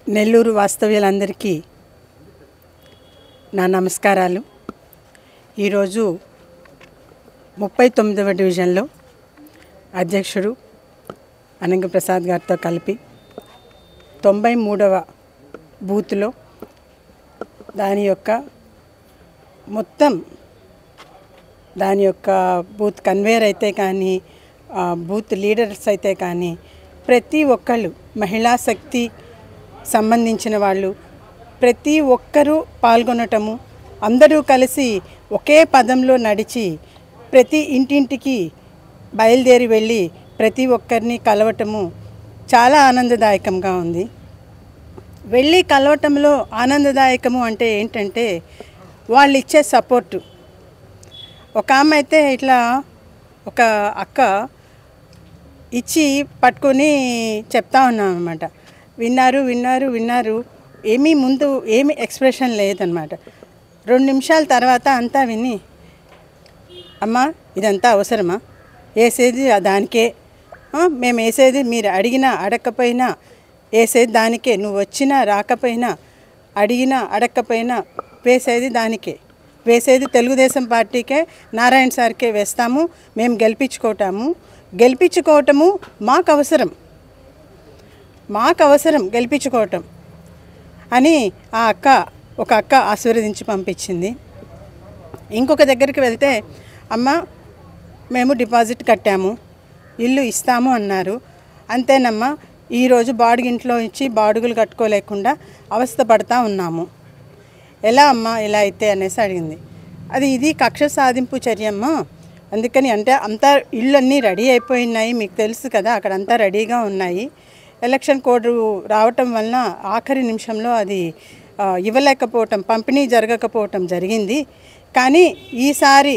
నెల్లూరు వాస్తవ్యులందరికీ నా నమస్కారాలు. ఈరోజు 39వ డివిజన్లో అధ్యక్షుడు అనంగ ప్రసాద్ గారితో కలిపి 93వ బూత్లో దాని యొక్క బూత్ కన్వేయర్ అయితే కానీ బూత్ లీడర్స్ అయితే కానీ ప్రతి ఒక్కళ్ళు మహిళా శక్తి సంబంధించిన వాళ్ళు ప్రతి ఒక్కరూ పాల్గొనటము, అందరూ కలిసి ఒకే పదంలో నడిచి ప్రతి ఇంటింటికి బయలుదేరి వెళ్ళి ప్రతి ఒక్కరిని కలవటము చాలా ఆనందదాయకంగా ఉంది. వెళ్ళి కలవటంలో ఆనందదాయకము అంటే ఏంటంటే వాళ్ళు ఇచ్చే సపోర్టు. ఒక ఆమె అయితే ఇట్లా ఒక అక్క ఇచ్చి పట్టుకొని చెప్తా ఉన్నాం అన్నమాట. విన్నారు ఏమీ ఎక్స్ప్రెషన్ లేదనమాట. 2 నిమిషాల తర్వాత అంతా విని, అమ్మా ఇదంతా అవసరమా, వేసేది దానికే, మేము వేసేది మీరు అడిగినా అడగకపోయినా వేసేది దానికే, నువ్వు వచ్చినా రాకపోయినా అడిగినా అడగకపోయినా వేసేది దానికే, వేసేది తెలుగుదేశం పార్టీకే, నారాయణ సార్కే వేస్తాము, మేము గెలిపించుకోవటము మాకు అవసరం గెలిపించుకోవటం అని ఒక అక్క ఆశీర్వదించి పంపించింది. ఇంకొక దగ్గరికి వెళ్తే, అమ్మ మేము డిపాజిట్ కట్టాము, ఇల్లు ఇస్తాము అన్నారు, అంతేనమ్మా, ఈరోజు బాడుగింట్లో ఇచ్చి బాడుగులు కట్టుకోలేకుండా అవస్థ పడతా ఉన్నాము, ఎలా అమ్మా ఇలా అయితే అనేసి అడిగింది. ఇది కక్ష సాధింపు చర్యమ్మా, అందుకని అంటే అంతా ఇళ్ళు అన్నీ రెడీ అయిపోయినాయి, మీకు తెలుసు కదా, అక్కడంతా రెడీగా ఉన్నాయి. ఎలక్షన్ కోడ్ రావటం వలన ఆఖరి నిమిషంలో అది ఇవ్వలేకపోవటం, పంపిణీ జరగకపోవటం జరిగింది. కానీ ఈసారి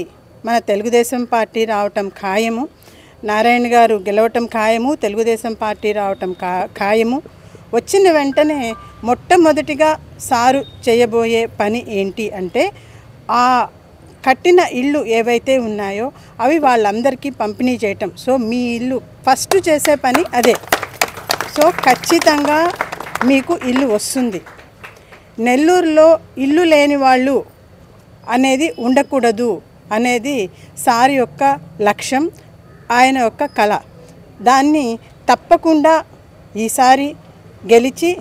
మన తెలుగుదేశం పార్టీ రావటం ఖాయము, నారాయణ గారు గెలవటం ఖాయము, తెలుగుదేశం పార్టీ రావటం ఖాయము. వచ్చిన వెంటనే మొట్టమొదటిగా సారు చేయబోయే పని ఏంటి అంటే ఆ కట్టిన ఇళ్ళు ఏవైతే ఉన్నాయో అవి వాళ్ళందరికీ పంపిణీ చేయటం. సో మీ ఇల్లు ఫస్ట్ చేసే పని అదే. సో ఖచ్చితంగా మీకు ఇల్లు వస్తుంది. నెల్లూరులో ఇల్లు లేని వాళ్ళు అనేది ఉండకూడదు అనేది సార్ యొక్క లక్ష్యం, ఆయన యొక్క కళ. దాన్ని తప్పకుండా ఈసారి గెలిచి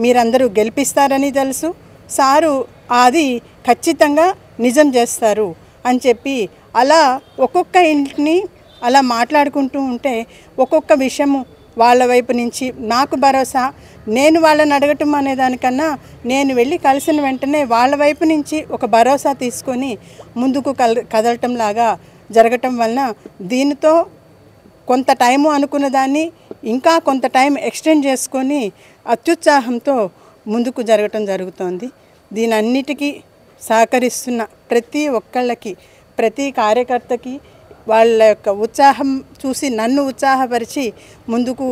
మీరందరూ గెలిపిస్తారని తెలుసు. సారు అది ఖచ్చితంగా నిజం చేస్తారు అని చెప్పి అలా ఒక్కొక్క ఇంటిని అలా మాట్లాడుకుంటూ ఉంటే ఒక్కొక్క విషయము వాళ్ళ వైపు నుంచి నాకు భరోసా. నేను వాళ్ళని అడగటం అనే దానికన్నా నేను వెళ్ళి కలిసిన వెంటనే వాళ్ళ వైపు నుంచి ఒక భరోసా తీసుకొని ముందుకు కదలటం లాగా జరగటం వలన దీనితో కొంత టైము అనుకున్న దాన్ని ఇంకా కొంత టైం ఎక్స్టెండ్ చేసుకొని అత్యుత్సాహంతో ముందుకు జరగటం జరుగుతోంది. దీనన్నిటికీ సహకరిస్తున్న ప్రతి ఒక్కళ్ళకి, ప్రతి కార్యకర్తకి వాళ్ళ యొక్క ఉత్సాహం చూసి నన్ను ఉత్సాహపరిచి ముందుకు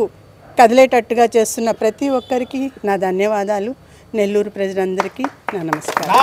కదిలేటట్టుగా చేస్తున్న ప్రతి ఒక్కరికి నా ధన్యవాదాలు. నెల్లూరు ప్రజలందరికీ నా నమస్కారం.